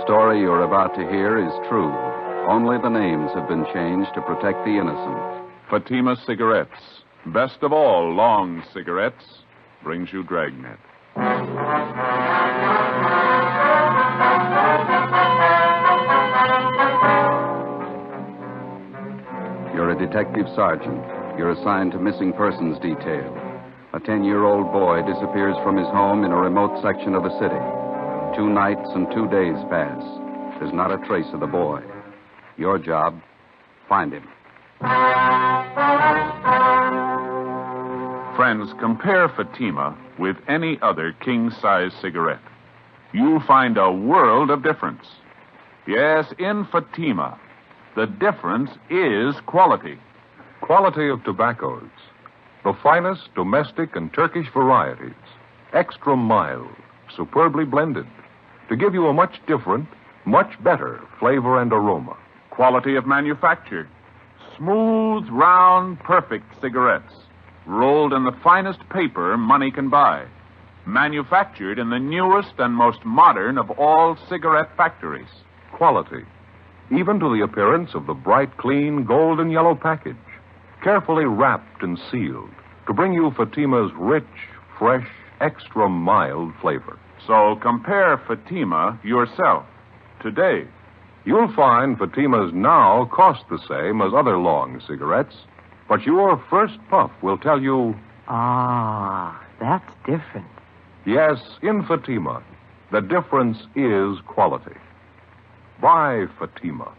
The story you're about to hear is true. Only the names have been changed to protect the innocent. Fatima Cigarettes, best of all long cigarettes, brings you Dragnet. You're a detective sergeant. You're assigned to missing persons detail. A 10-year-old boy disappears from his home in a remote section of the city. 2 nights and 2 days pass. There's not a trace of the boy. Your job, find him. Friends, compare Fatima with any other king-size cigarette. You'll find a world of difference. Yes, in Fatima, the difference is quality. Quality of tobaccos. The finest domestic and Turkish varieties. Extra mild, superbly blended. To give you a much different, much better flavor and aroma. Quality of manufacture. Smooth, round, perfect cigarettes. Rolled in the finest paper money can buy. Manufactured in the newest and most modern of all cigarette factories. Quality. Even to the appearance of the bright, clean, gold and yellow package. Carefully wrapped and sealed to bring you Fatima's rich, fresh, extra mild flavor. So compare Fatima yourself today. You'll find Fatima's now cost the same as other long cigarettes, but your first puff will tell you... Ah, that's different. Yes, in Fatima, the difference is quality. Buy Fatima.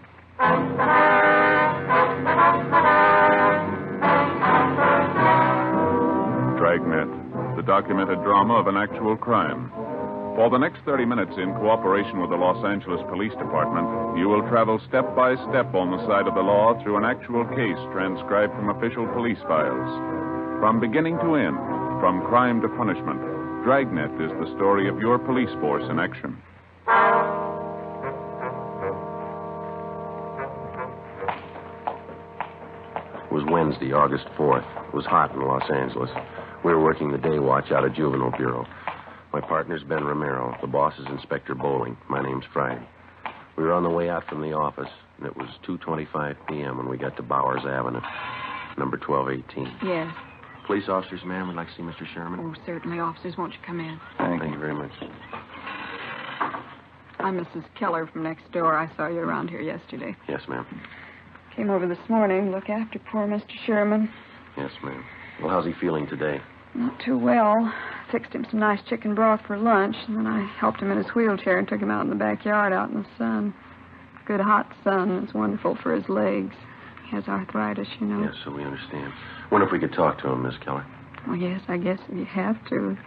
Dragnet, the documented drama of an actual crime. For the next 30 minutes, in cooperation with the Los Angeles Police Department, you will travel step by step on the side of the law through an actual case transcribed from official police files. From beginning to end, from crime to punishment, Dragnet is the story of your police force in action. It was Wednesday, August 4th. It was hot in Los Angeles. We were working the day watch out of Juvenile Bureau. My partner's Ben Romero. The boss is Inspector Bowling. My name's Friday. We were on the way out from the office, and it was 2:25 p.m. when we got to Bowers Avenue, number 1218. Yes. Police officers, ma'am, we'd like to see Mr. Sherman. Oh, certainly, officers. Won't you come in? Thank you very much. I'm Mrs. Keller from next door. I saw you around here yesterday. Yes, ma'am. Came over this morning, look after poor Mr. Sherman. Yes, ma'am. Well, how's he feeling today? Not too well. Fixed him some nice chicken broth for lunch, and then I helped him in his wheelchair and took him out in the backyard out in the sun. Good hot sun. It's wonderful for his legs. He has arthritis, you know. Yes, so we understand. Wonder if we could talk to him, Miss Keller. Oh, yes, I guess you have to.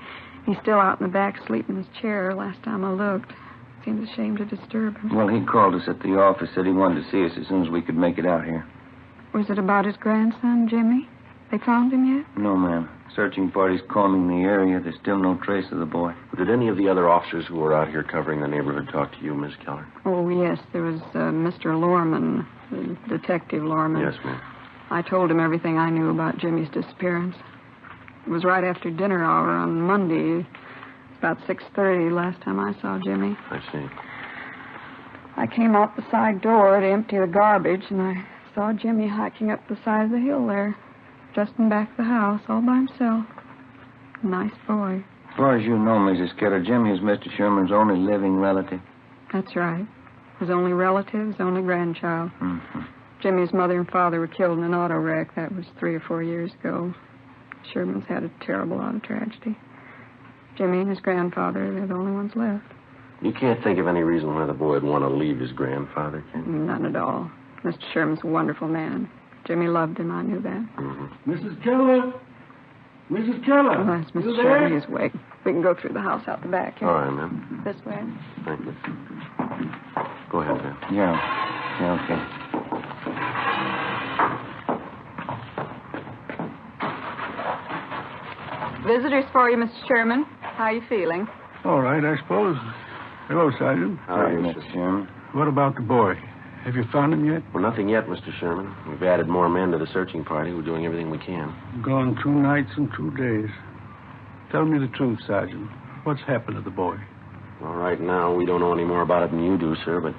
He's still out in the back sleeping in his chair last time I looked. Seems a shame to disturb him. Well, he called us at the office, said he wanted to see us as soon as we could make it out here. Was it about his grandson, Jimmy? They found him yet? No, ma'am. Searching party's combing the area. There's still no trace of the boy. Did any of the other officers who were out here covering the neighborhood talk to you, Miss Keller? Oh, yes. There was Mr. Lorman, Detective Lorman. Yes, ma'am. I told him everything I knew about Jimmy's disappearance. It was right after dinner hour on Monday. About 6:30 last time I saw Jimmy. I see. I came out the side door to empty the garbage, and I saw Jimmy hiking up the side of the hill there, just in back of the house, all by himself. A nice boy. As far as you know, Mrs. Keller, Jimmy is Mr. Sherman's only living relative. That's right. His only relative, his only grandchild. Mm-hmm. Jimmy's mother and father were killed in an auto wreck. That was 3 or 4 years ago. Sherman's had a terrible auto tragedy. Jimmy and his grandfather, they're the only ones left. You can't think of any reason why the boy would want to leave his grandfather, can you? None at all. Mr. Sherman's a wonderful man. Jimmy loved him, I knew that. Mm-hmm. Mrs. Keller! Mrs. Keller! Oh, that's Mr. Sherman. He's awake. We can go through the house out the back here. All right, ma'am. This way. Thank you. Go ahead, ma'am. Yeah, okay. Visitors for you, Mr. Sherman. How are you feeling? All right, I suppose. Hello, Sergeant. How are you, Mr. Sherman? What about the boy? Have you found him yet? Well, nothing yet, Mr. Sherman. We've added more men to the searching party. We're doing everything we can. Gone 2 nights and 2 days. Tell me the truth, Sergeant. What's happened to the boy? Well, right now, we don't know any more about it than you do, sir, but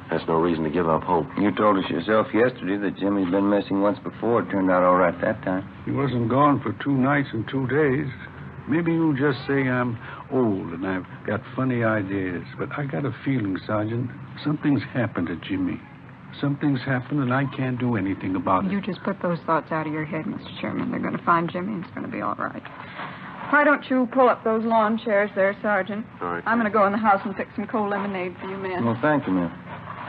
that's no reason to give up hope. You told us yourself yesterday that Jimmy's been missing once before. It turned out all right that time. He wasn't gone for 2 nights and 2 days. Maybe you'll just say I'm old and I've got funny ideas, but I got a feeling, Sergeant, something's happened to Jimmy. Something's happened and I can't do anything about it. You just put those thoughts out of your head, Mr. Sherman. They're going to find Jimmy and it's going to be all right. Why don't you pull up those lawn chairs there, Sergeant? All right. I'm going to go in the house and fix some cold lemonade for you men. Well, thank you, ma'am.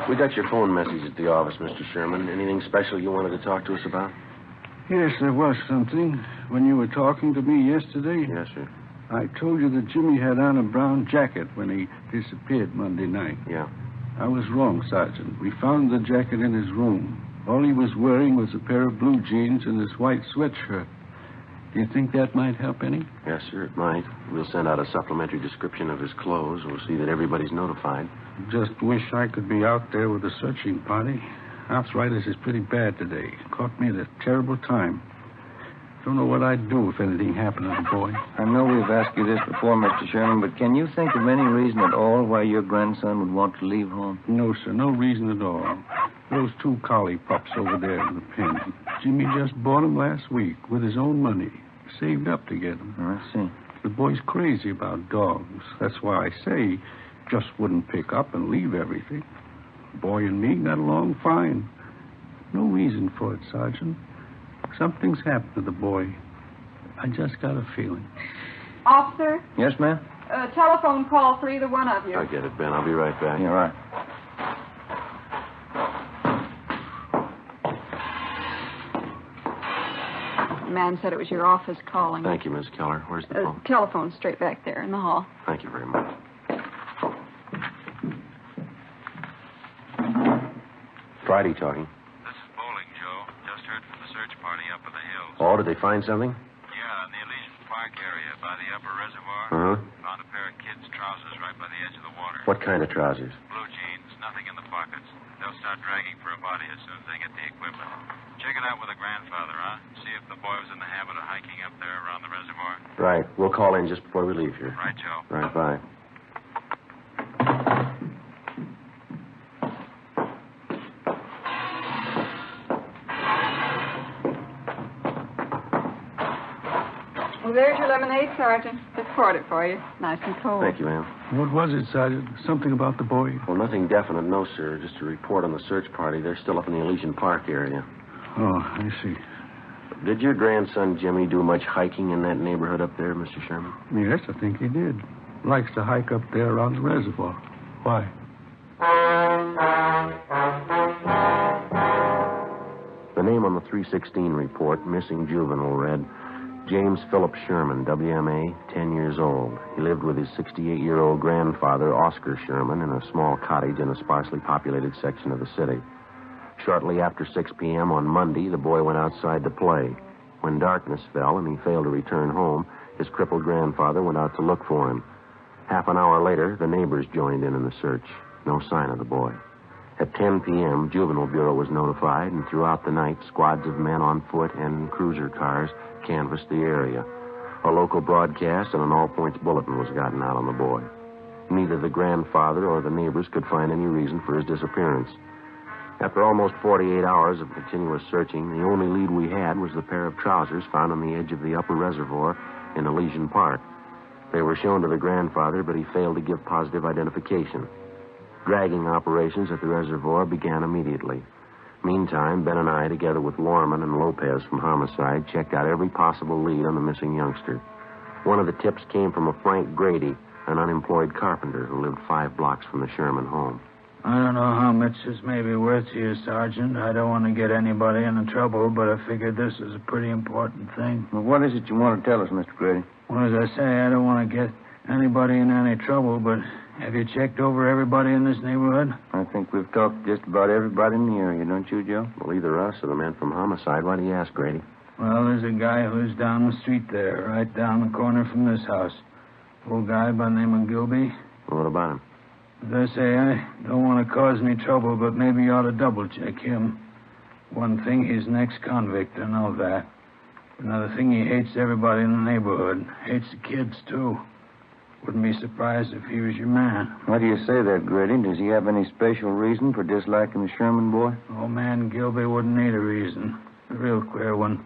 We got your phone message at the office, Mr. Sherman. Anything special you wanted to talk to us about? Yes, there was something. When you were talking to me yesterday, Yes, sir. I told you that Jimmy had on a brown jacket when he disappeared Monday night. Yeah. I was wrong, Sergeant. We found the jacket in his room. All he was wearing was a pair of blue jeans and his white sweatshirt. Do you think that might help any? Yes, sir, it might. We'll send out a supplementary description of his clothes. We'll see that everybody's notified. Just wish I could be out there with a searching party. Arthritis is pretty bad today. Caught me at a terrible time. Don't know what I'd do if anything happened to the boy. I know we've asked you this before, Mr. Sherman, but can you think of any reason at all why your grandson would want to leave home? No, sir, no reason at all. Those 2 collie pups over there in the pen. Jimmy just bought them last week with his own money. Saved up to get them. I see. The boy's crazy about dogs. That's why I say he just wouldn't pick up and leave everything. The boy and me got along fine. No reason for it, Sergeant. Something's happened to the boy. I just got a feeling. Officer, Yes, ma'am? telephone call for either one of you. I get it, Ben. I'll be right back. Yeah, right. The man said it was your office calling. Thank you, Miss Keller. Where's the phone? Telephone straight back there in the hall. Thank you very much. Friday talking. This is Bowling, Joe. Just heard from the search party up in the hills. Oh, did they find something? Yeah, in the Elysian Park area by the upper reservoir. Uh-huh. Found a pair of kids' trousers right by the edge of the water. What kind of trousers? Blue jeans, nothing in the pockets. They'll start dragging for a body as soon as they get the equipment. Check it out with the grandfather, huh? See if the boy was in the habit of hiking up there around the reservoir. Right. We'll call in just before we leave here. Right, Joe. Right, bye. Well, there's your lemonade, Sergeant. Just poured it for you. Nice and cold. Thank you, ma'am. What was it, Sergeant? Something about the boy? Well, nothing definite, no, sir. Just a report on the search party. They're still up in the Elysian Park area. Oh, I see. Did your grandson Jimmy do much hiking in that neighborhood up there, Mr. Sherman? Yes, I think he did. Likes to hike up there around the reservoir. Why? The name on the 316 report, missing juvenile, read James Philip Sherman, WMA, 10 years old. He lived with his 68-year-old grandfather, Oscar Sherman, in a small cottage in a sparsely populated section of the city. Shortly after 6 p.m. on Monday, the boy went outside to play. When darkness fell and he failed to return home, his crippled grandfather went out to look for him. Half an hour later, the neighbors joined in the search. No sign of the boy. At 10 p.m., Juvenile Bureau was notified, and throughout the night, squads of men on foot and cruiser cars canvassed the area. A local broadcast and an all-points bulletin was gotten out on the boy. Neither the grandfather or the neighbors could find any reason for his disappearance. After almost 48 hours of continuous searching, the only lead we had was the pair of trousers found on the edge of the upper reservoir in Elysian Park. They were shown to the grandfather, but he failed to give positive identification. Dragging operations at the reservoir began immediately. Meantime, Ben and I, together with Lorman and Lopez from Homicide, checked out every possible lead on the missing youngster. One of the tips came from a Frank Grady, an unemployed carpenter who lived 5 blocks from the Sherman home. I don't know how much this may be worth to you, Sergeant. I don't want to get anybody into trouble, but I figured this is a pretty important thing. Well, what is it you want to tell us, Mr. Grady? Well, as I say, I don't want to get anybody in any trouble, but have you checked over everybody in this neighborhood? I think we've talked to just about everybody in the area, don't you, Joe? Well, either us or the man from Homicide. Why do you ask, Grady? Well, there's a guy who lives down the street there, right down the corner from this house. Old guy by the name of Gilby. Well, what about him? As I say, I don't want to cause any trouble, but maybe you ought to double-check him. One thing, he's an ex-convict, I know that. Another thing, he hates everybody in the neighborhood. Hates the kids, too. Wouldn't be surprised if he was your man. Why do you say that, Grady? Does he have any special reason for disliking the Sherman boy? Old man Gilby wouldn't need a reason. A real queer one.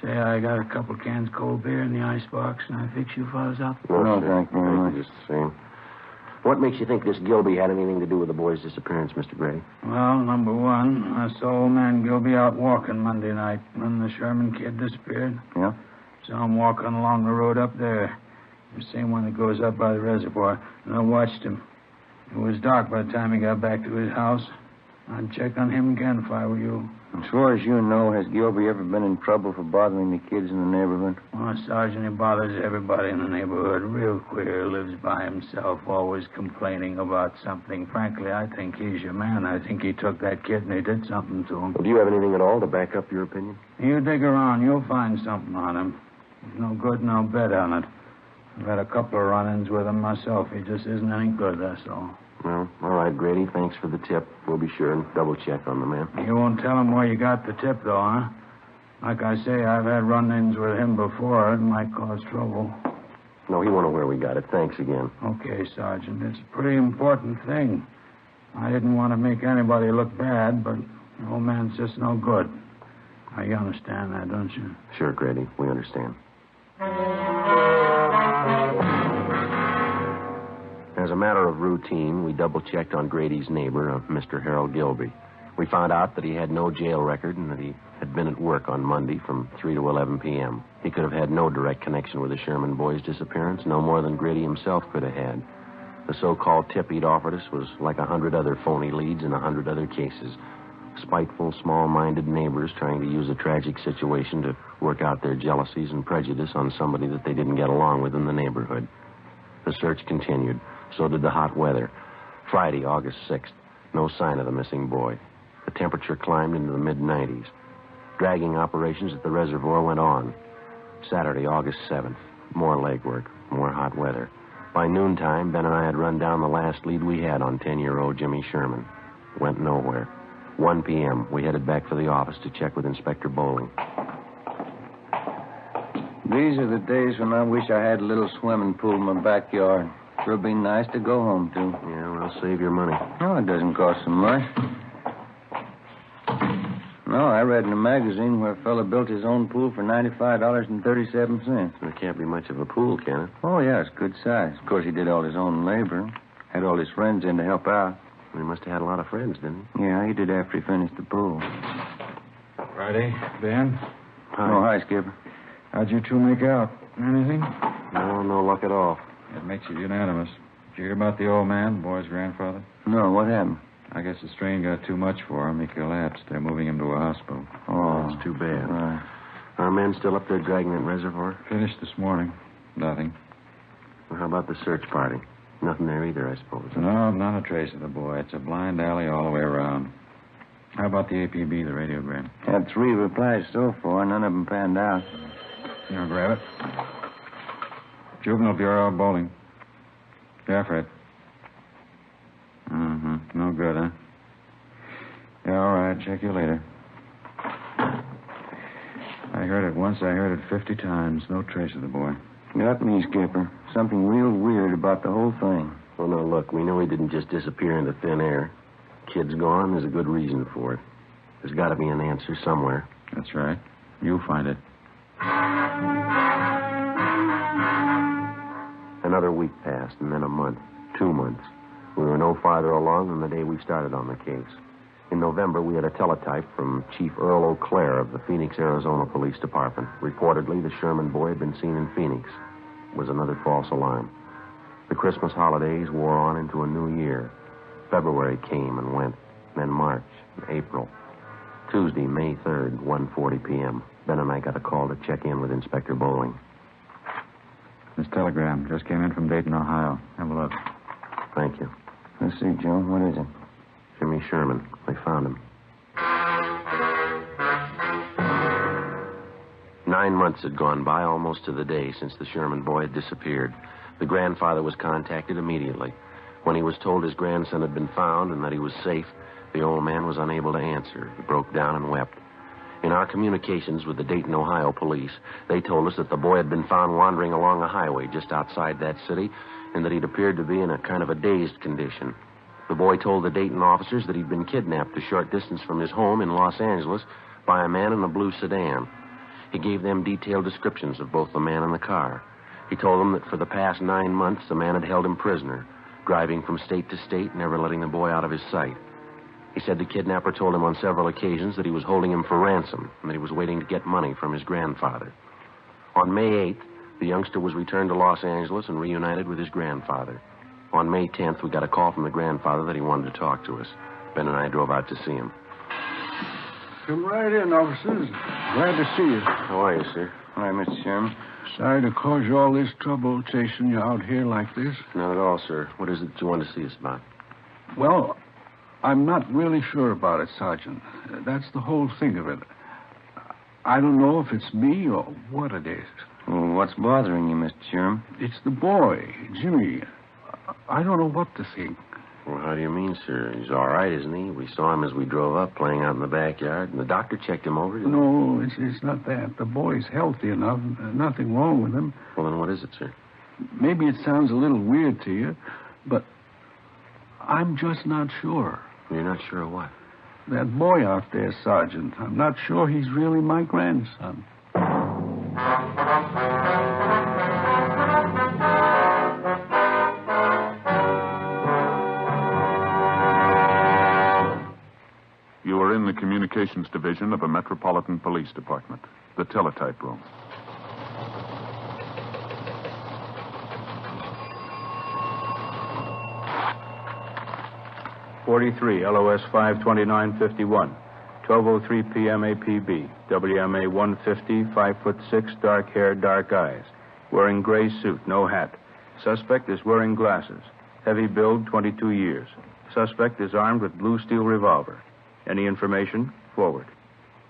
Say, I got a couple cans cold beer in the icebox, and I fix you fellas up. No, thank you very much. Just the same. What makes you think this Gilby had anything to do with the boy's disappearance, Mr. Grady? Well, number one, I saw old man Gilby out walking Monday night when the Sherman kid disappeared. Yeah? Saw him walking along the road up there. The same one that goes up by the reservoir. And I watched him. It was dark by the time he got back to his house. I'd check on him again if I were you. As far as you know, has Gilby ever been in trouble for bothering the kids in the neighborhood? Well, Sergeant, he bothers everybody in the neighborhood. Real queer. Lives by himself, always complaining about something. Frankly, I think he's your man. I think he took that kid and he did something to him. Well, do you have anything at all to back up your opinion? You dig around. You'll find something on him. There's no good, no bet on it. I've had a couple of run-ins with him myself. He just isn't any good, that's all. Well, all right, Grady. Thanks for the tip. We'll be sure and double-check on the man. You won't tell him where you got the tip, though, huh? Like I say, I've had run-ins with him before. It might cause trouble. No, he won't know where we got it. Thanks again. Okay, Sergeant. It's a pretty important thing. I didn't want to make anybody look bad, but the old man's just no good. Now, you understand that, don't you? Sure, Grady. We understand. As a matter of routine, we double-checked on Grady's neighbor, Mr. Harold Gilby. We found out that he had no jail record and that he had been at work on Monday from 3 to 11 p.m. He could have had no direct connection with the Sherman boy's disappearance, no more than Grady himself could have had. The so-called tip he'd offered us was like 100 other phony leads in 100 other cases. Spiteful, small-minded neighbors trying to use a tragic situation to work out their jealousies and prejudice on somebody that they didn't get along with in the neighborhood. The search continued. So did the hot weather. Friday, August 6th. No sign of the missing boy. The temperature climbed into the mid-90s. Dragging operations at the reservoir went on. Saturday, August 7th. More legwork. More hot weather. By noontime, Ben and I had run down the last lead we had on 10-year-old Jimmy Sherman. Went nowhere. 1 p.m., we headed back for the office to check with Inspector Bowling. These are the days when I wish I had a little swimming pool in my backyard. Sure be nice to go home to. Yeah, well, save your money. No, it doesn't cost so much. No, I read in a magazine where a fellow built his own pool for $95.37. There can't be much of a pool, can it? Oh, yeah, it's good size. Of course, he did all his own labor. Had all his friends in to help out. He must have had a lot of friends, didn't he? Yeah, he did after he finished the pool. Friday, Ben? Hi. Oh, hi, Skipper. How'd you two make out? Anything? No luck at all. It makes it unanimous. Did you hear about the old man, the boy's grandfather? No, what happened? I guess the strain got too much for him. He collapsed. They're moving him to a hospital. Oh, that's too bad. Right. Our men still up there at DRAGNET Reservoir? Finished this morning. Nothing. Well, how about the search party? Nothing there either, I suppose. No, not a trace of the boy. It's a blind alley all the way around. How about the APB, the radiogram? Had 3 replies so far. None of them panned out. Here, grab it. Juvenile Bureau, Bowling. Yeah, Fred. No good, huh? Yeah, all right. Check you later. I heard it once. I heard it 50 times. No trace of the boy. Got me, Skipper. Something real weird about the whole thing. Well, now, look, we know he didn't just disappear into thin air. Kid's gone. There's a good reason for it. There's got to be an answer somewhere. That's right. You'll find it. Another week passed, and then a month. 2 months. We were no farther along than the day we started on the case. In November, we had a teletype from Chief Earl O'Clair of the Phoenix, Arizona Police Department. Reportedly, the Sherman boy had been seen in Phoenix. It was another false alarm. The Christmas holidays wore on into a new year. February came and went, then March, and April. Tuesday, May 3rd, 1:40 p.m. Ben and I got a call to check in with Inspector Bowling. This telegram just came in from Dayton, Ohio. Have a look. Thank you. Let's see, Joe. What is it? Jimmy Sherman. They found him. 9 months had gone by, almost to the day, since the Sherman boy had disappeared. The grandfather was contacted immediately. When he was told his grandson had been found and that he was safe, the old man was unable to answer. He broke down and wept. In our communications with the Dayton, Ohio police, they told us that the boy had been found wandering along a highway just outside that city and that he'd appeared to be in a kind of a dazed condition. The boy told the Dayton officers that he'd been kidnapped a short distance from his home in Los Angeles by a man in a blue sedan. He gave them detailed descriptions of both the man and the car. He told them that for the past 9 months, the man had held him prisoner, driving from state to state, never letting the boy out of his sight. He said the kidnapper told him on several occasions that he was holding him for ransom and that he was waiting to get money from his grandfather. On May 8th, the youngster was returned to Los Angeles and reunited with his grandfather. On May 10th, we got a call from the grandfather that he wanted to talk to us. Ben and I drove out to see him. Come right in, officers. Glad to see you. How are you, sir? Hi, Mr. Sherman. Sorry to cause you all this trouble chasing you out here like this. Not at all, sir. What is it you want to see us about? Well, I'm not really sure about it, Sergeant. That's the whole thing of it. I don't know if it's me or what it is. Well, what's bothering you, Mr. Sherman? It's the boy, Jimmy. I don't know what to think. Well, how do you mean, sir? He's all right, isn't he? We saw him as we drove up, playing out in the backyard, and the doctor checked him over. No, it's not that. The boy's healthy enough. Nothing wrong with him. Well, then what is it, sir? Maybe it sounds a little weird to you, but I'm just not sure. You're not sure of what? That boy out there, Sergeant. I'm not sure he's really my grandson. You are in the communications division of a Metropolitan Police Department, the teletype room. '43, LOS 52951, 12:03 p.m. APB, WMA 150, 5'6", dark hair, dark eyes, wearing gray suit, no hat. Suspect is wearing glasses. Heavy build, 22 years. Suspect is armed with blue steel revolver. Any information? Forward.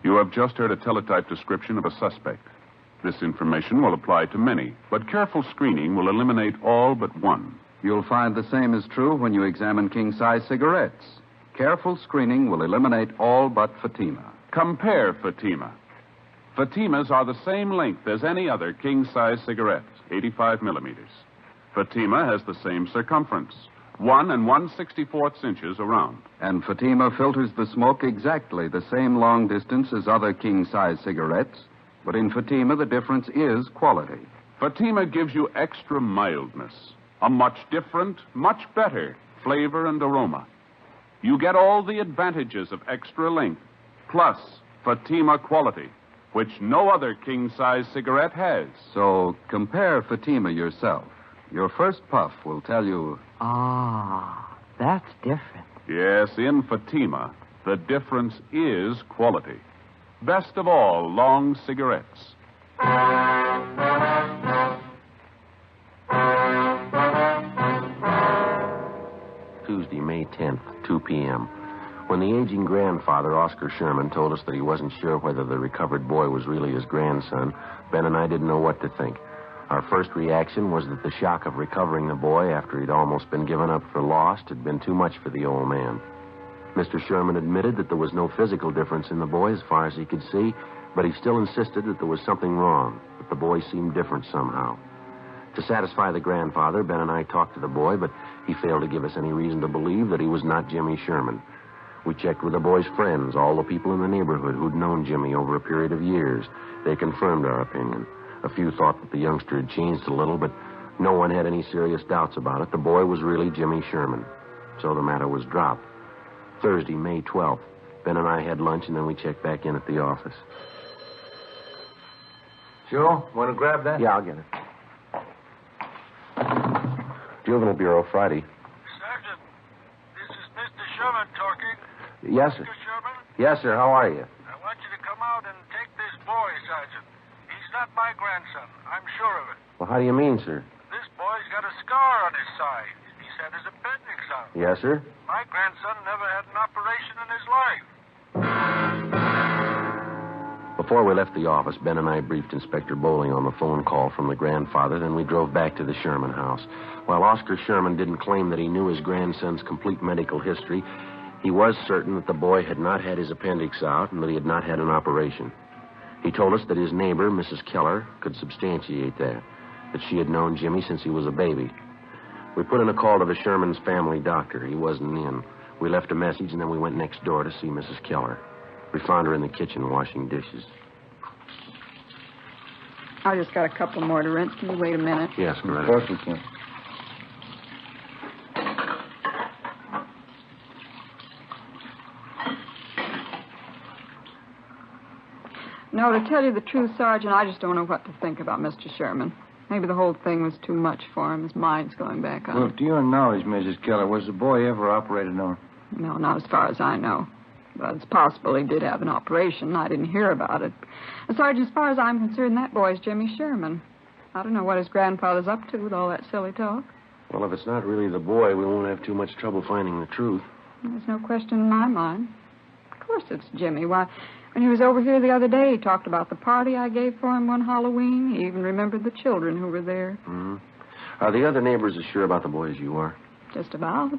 You have just heard a teletype description of a suspect. This information will apply to many, but careful screening will eliminate all but one. You'll find the same is true when you examine king-size cigarettes. Careful screening will eliminate all but Fatima. Compare Fatima. Fatimas are the same length as any other king-size cigarette, 85 millimeters. Fatima has the same circumference, 1 1/64 inches around. And Fatima filters the smoke exactly the same long distance as other king-size cigarettes, but in Fatima the difference is quality. Fatima gives you extra mildness, a much different, much better flavor and aroma. You get all the advantages of extra length, plus Fatima quality, which no other king-size cigarette has. So compare Fatima yourself. Your first puff will tell you... Ah, that's different. Yes, in Fatima, the difference is quality. Best of all, long cigarettes. Tuesday, May 10th, 2 p.m. When the aging grandfather, Oscar Sherman, told us that he wasn't sure whether the recovered boy was really his grandson, Ben and I didn't know what to think. Our first reaction was that the shock of recovering the boy after he'd almost been given up for lost had been too much for the old man. Mr. Sherman admitted that there was no physical difference in the boy as far as he could see, but he still insisted that there was something wrong, that the boy seemed different somehow. To satisfy the grandfather, Ben and I talked to the boy, but he failed to give us any reason to believe that he was not Jimmy Sherman. We checked with the boy's friends, all the people in the neighborhood who'd known Jimmy over a period of years. They confirmed our opinion. A few thought that the youngster had changed a little, but no one had any serious doubts about it. The boy was really Jimmy Sherman. So the matter was dropped. Thursday, May 12th, Ben and I had lunch, and then we checked back in at the office. Joe, want to grab that? Yeah, I'll get it. Juvenile Bureau, Friday. Sergeant, this is Mr. Sherman talking. Yes, sir. Mr. Sherman? Yes, sir. How are you? I want you to come out and take this boy, Sergeant. He's not my grandson. I'm sure of it. Well, how do you mean, sir? This boy's got a scar on his side. He said his appendix out. Yes, sir. My grandson never had an operation in his life. Before we left the office, Ben and I briefed Inspector Bowling on the phone call from the grandfather, then we drove back to the Sherman house. While Oscar Sherman didn't claim that he knew his grandson's complete medical history, He was certain that the boy had not had his appendix out and that he had not had an operation. He told us that his neighbor, Mrs. Keller, could substantiate that she had known Jimmy since he was a baby. We put in a call to the Sherman's family doctor. He wasn't in. We left a message, and then we went next door to see Mrs. Keller. We found her in the kitchen washing dishes. I just got a couple more to rinse. Can you wait a minute? Yes, Of course we can. No, to tell you the truth, Sergeant, I just don't know what to think about Mr. Sherman. Maybe the whole thing was too much for him. His mind's going back on. Well, to your knowledge, Mrs. Keller, was the boy ever operated on? No, not as far as I know. But it's possible he did have an operation. I didn't hear about it. Sergeant, as far as I'm concerned, that boy's Jimmy Sherman. I don't know what his grandfather's up to with all that silly talk. Well, if it's not really the boy, we won't have too much trouble finding the truth. There's no question in my mind. Of course it's Jimmy. Why, when he was over here the other day, he talked about the party I gave for him one Halloween. He even remembered the children who were there. Mm-hmm. Are the other neighbors as sure about the boy as you are? Just about.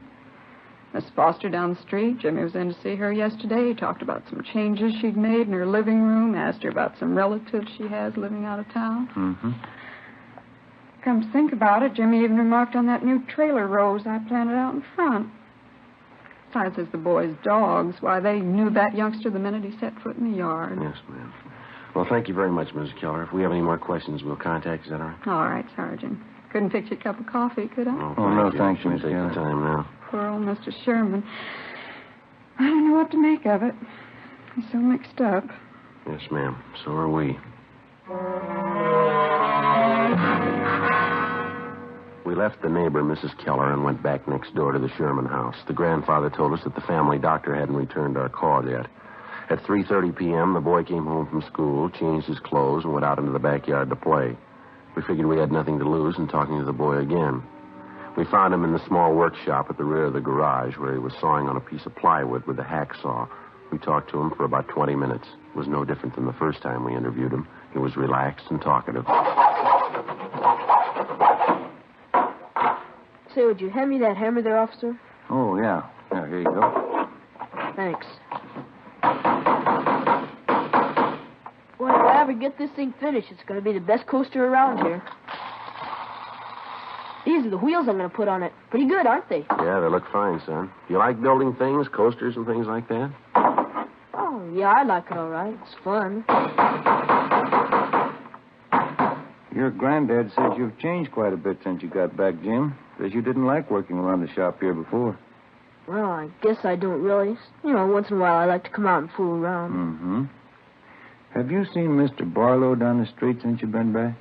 Miss Foster down the street. Jimmy was in to see her yesterday. He talked about some changes she'd made in her living room, asked her about some relatives she has living out of town. Mm-hmm. Come to think about it, Jimmy even remarked on that new trailer rose I planted out in front. Besides, there's the boys' dogs. Why, they knew that youngster the minute he set foot in the yard. Yes, ma'am. Well, thank you very much, Mrs. Keller. If we have any more questions, we'll contact you. Is that all right? All right, Sergeant. Couldn't fix you a cup of coffee, could I? No, thank you, Miss Take Keller. your time now. Poor old Mr. Sherman. I don't know what to make of it. He's so mixed up. Yes, ma'am. So are we. We left the neighbor, Mrs. Keller, and went back next door to the Sherman house. The grandfather told us that the family doctor hadn't returned our call yet. At 3:30 p.m., the boy came home from school, changed his clothes, and went out into the backyard to play. We figured we had nothing to lose in talking to the boy again. We found him in the small workshop at the rear of the garage where he was sawing on a piece of plywood with a hacksaw. We talked to him for about 20 minutes. It was no different than the first time we interviewed him. He was relaxed and talkative. Say, would you hand me that hammer there, officer? Oh, yeah. Yeah, here you go. Thanks. Well, if I ever get this thing finished, it's going to be the best coaster around here. These are the wheels I'm going to put on it. Pretty good, aren't they? Yeah, they look fine, son. You like building things, coasters and things like that? Oh, yeah, I like it all right. It's fun. Your granddad says you've changed quite a bit since you got back, Jim. Says you didn't like working around the shop here before. Well, I guess I don't really. You know, once in a while I like to come out and fool around. Mm-hmm. Have you seen Mr. Barlow down the street since you've been back?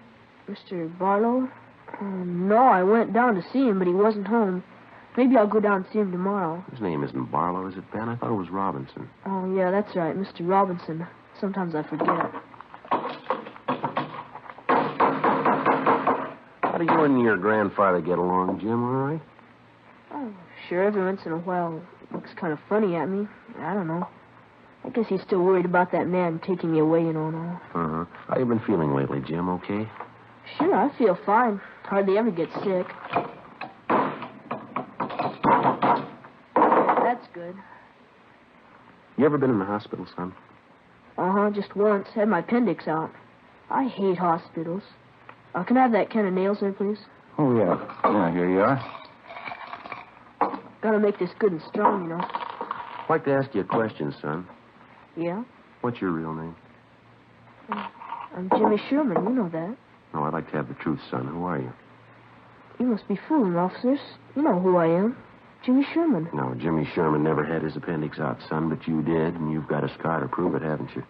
Mr. Barlow? No, I went down to see him, but he wasn't home. Maybe I'll go down and see him tomorrow. His name isn't Barlow, is it, Ben? I thought it was Robinson. Oh, yeah, that's right, Mr. Robinson. Sometimes I forget. How do you and your grandfather get along, Jim, all right? Oh, sure, every once in a while he looks kind of funny at me. I don't know. I guess he's still worried about that man taking me away and all. Uh-huh. How you been feeling lately, Jim, okay? Sure, I feel fine. Hardly ever get sick. That's good. You ever been in the hospital, son? Uh-huh, just once. Had my appendix out. I hate hospitals. Can I have that can of nails there, please? Oh, yeah. Yeah, here you are. Gotta make this good and strong, you know. I'd like to ask you a question, son. Yeah? What's your real name? I'm Jimmy Sherman. You know that. No, I'd like to have the truth, son. Who are you? You must be fooling, officers. You know who I am. Jimmy Sherman. No, Jimmy Sherman never had his appendix out, son, but you did, and you've got a scar to prove it, haven't you?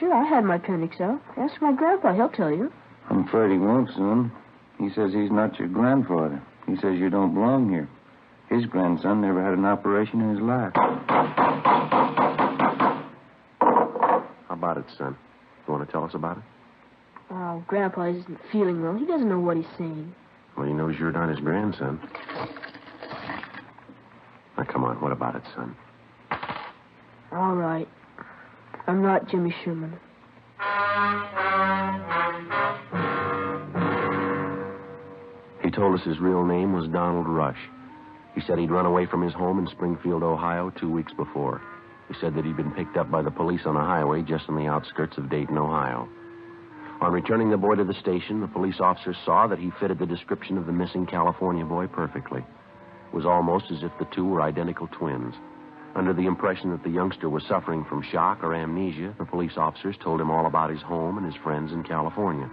Sure, I had my appendix out. Ask my grandpa. He'll tell you. I'm afraid he won't soon. He says he's not your grandfather. He says you don't belong here. His grandson never had an operation in his life. How about it, son? You want to tell us about it? Oh, Grandpa isn't feeling well. He doesn't know what he's saying. Well, he knows you're not his grandson. Now, come on. What about it, son? All right. I'm not Jimmy Sherman. He told us his real name was Donald Rush. He said he'd run away from his home in Springfield, Ohio, 2 weeks before. He said that he'd been picked up by the police on a highway just on the outskirts of Dayton, Ohio. On returning the boy to the station, the police officers saw that he fitted the description of the missing California boy perfectly. It was almost as if the two were identical twins. Under the impression that the youngster was suffering from shock or amnesia, the police officers told him all about his home and his friends in California.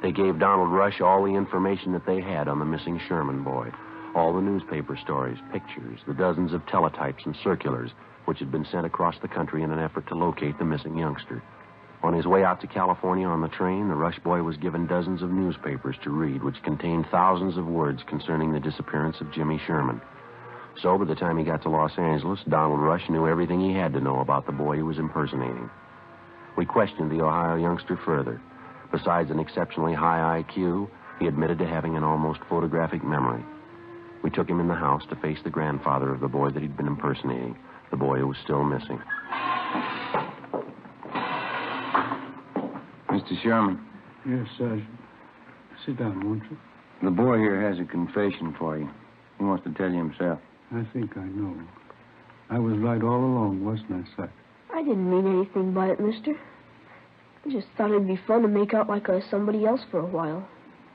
They gave Donald Rush all the information that they had on the missing Sherman boy, all the newspaper stories, pictures, the dozens of teletypes and circulars which had been sent across the country in an effort to locate the missing youngster. On his way out to California on the train, the Rush boy was given dozens of newspapers to read which contained thousands of words concerning the disappearance of Jimmy Sherman. So by the time he got to Los Angeles, Donald Rush knew everything he had to know about the boy he was impersonating. We questioned the Ohio youngster further. Besides an exceptionally high IQ, he admitted to having an almost photographic memory. We took him in the house to face the grandfather of the boy that he'd been impersonating, the boy who was still missing. Mr. Sherman. Yes, Sergeant. Sit down, won't you? The boy here has a confession for you. He wants to tell you himself. I think I know. I was right all along, wasn't I, Sergeant? I didn't mean anything by it, mister. I just thought it'd be fun to make out like I was somebody else for a while.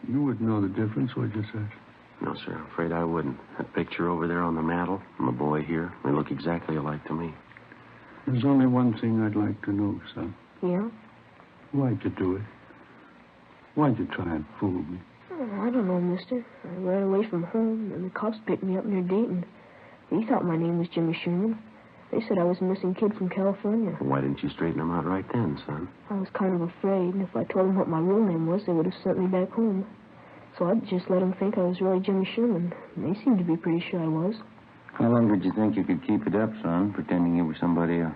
You wouldn't know the difference, would you, Sergeant? No, sir. I'm afraid I wouldn't. That picture over there on the mantel and the boy here, they look exactly alike to me. There's only one thing I'd like to know, son. Yeah? Why'd you do it? Why'd you try and fool me? Oh, I don't know, mister. I ran away from home, and the cops picked me up near Dayton. They thought my name was Jimmy Sherman. They said I was a missing kid from California. Why didn't you straighten them out right then, son? I was kind of afraid, and if I told them what my real name was, they would have sent me back home. So I just let them think I was really Jimmy Sherman. And they seemed to be pretty sure I was. How long did you think you could keep it up, son, pretending you were somebody else?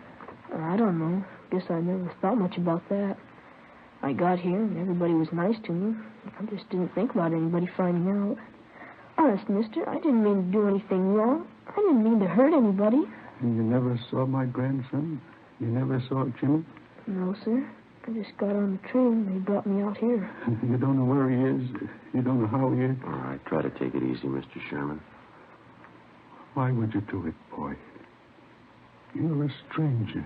I don't know. Guess I never thought much about that. I got here, and everybody was nice to me. I just didn't think about anybody finding out. Honest, mister, I didn't mean to do anything wrong. I didn't mean to hurt anybody. And you never saw my grandson? You never saw Jimmy? No, sir. I just got on the train, and they brought me out here. You don't know where he is? You don't know how he is? All right, try to take it easy, Mr. Sherman. Why would you do it, boy? You're a stranger.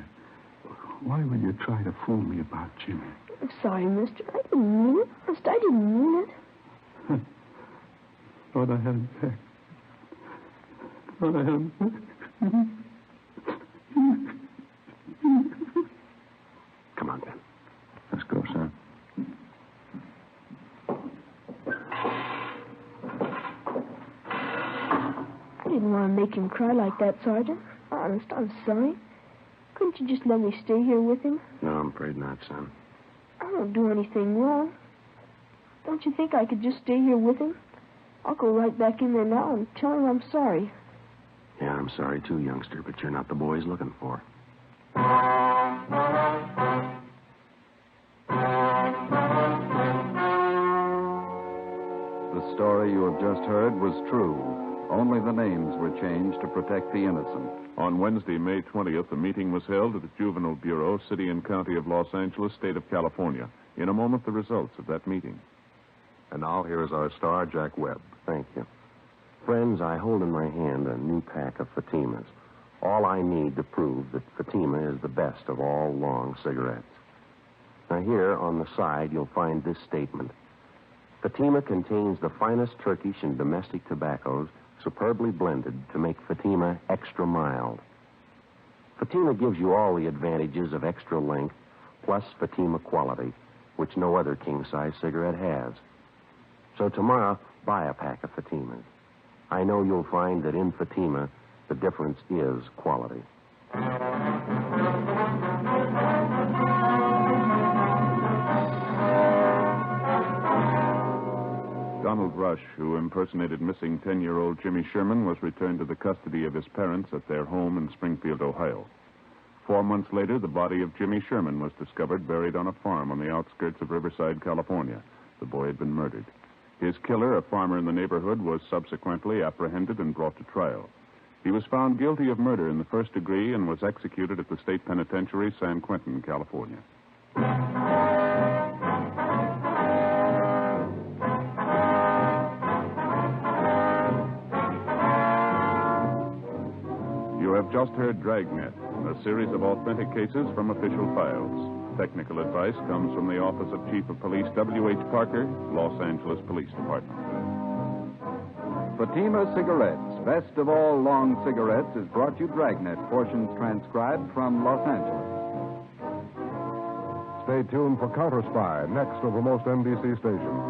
Why would you try to fool me about Jimmy? I'm sorry, mister. I didn't mean it. Honest, I didn't mean it. Thought I had him back. Thought I had him back. Come on, Ben. Let's go, son. I didn't want to make him cry like that, Sergeant. Honest, I'm sorry. Couldn't you just let me stay here with him? No, I'm afraid not, son. I don't do anything wrong. Don't you think I could just stay here with him? I'll go right back in there now and tell him I'm sorry. Yeah, I'm sorry too, youngster, but you're not the boy he's looking for. The story you have just heard was true. Only the names were changed to protect the innocent. On Wednesday, May 20th, a meeting was held at the Juvenile Bureau, City and County of Los Angeles, State of California. In a moment, the results of that meeting. And now here is our star, Jack Webb. Thank you. Friends, I hold in my hand a new pack of Fatimas. All I need to prove that Fatima is the best of all long cigarettes. Now here on the side, you'll find this statement. Fatima contains the finest Turkish and domestic tobaccos, superbly blended to make Fatima extra mild. Fatima gives you all the advantages of extra length, plus Fatima quality, which no other king-size cigarette has. So tomorrow, buy a pack of Fatimas. I know you'll find that in Fatima, the difference is quality. Donald Rush, who impersonated missing 10-year-old Jimmy Sherman, was returned to the custody of his parents at their home in Springfield, Ohio. 4 months later, the body of Jimmy Sherman was discovered buried on a farm on the outskirts of Riverside, California. The boy had been murdered. His killer, a farmer in the neighborhood, was subsequently apprehended and brought to trial. He was found guilty of murder in the first degree and was executed at the state penitentiary, San Quentin, California. have just heard Dragnet, a series of authentic cases from official files. Technical advice comes from the Office of Chief of Police W.H. Parker, Los Angeles Police Department. Fatima Cigarettes, best of all long cigarettes, has brought you Dragnet, portions transcribed from Los Angeles. Stay tuned for Counter Spy, next over most NBC stations.